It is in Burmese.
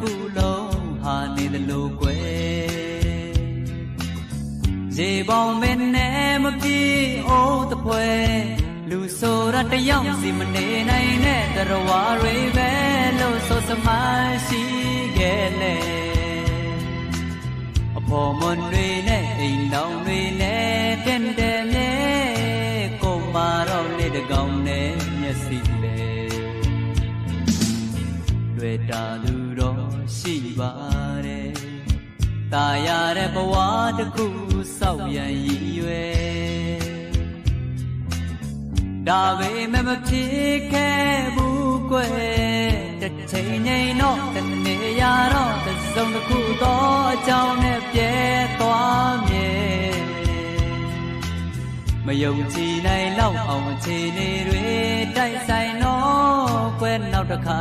ခုလုံးဟာနေသလိုကွယ်ရေပေါင်းမင်းနဲ့မပြေအိုးတပွဲလူဆိုရတယောက်စီမနေနိုင်တဲ့တရဝါတွေပဲလို့ဆိုစမရှိခဲ့လေအဖို့မွန်တွေနဲ့အိမ်တောင်တွေနဲ့တဲ့တဲ့မြဲကိုမာတော့နေတကောင်နဲ့မျက်စိလေတွေ့တာသူတော့ရှိပါတယ်ตายရတဲ့ဘဝတစ်ခုစောက်ရန်ရည်ရွယ်ဒါပေမဲ့မဖြစ်ခဲ့ဘူးကွယ်တစ်ချိန်ငိမ်တော့တနေ့ရတော့တစ်စုံတစ်ခုတော့အကြောင်းနဲ့ပြဲသွားမြဲမယုံကြည်နိုင်လောက်အောင်အခြေအနေတွေတိုက်ဆိုင်တော့ကွယ်နောက်တစ်ခါ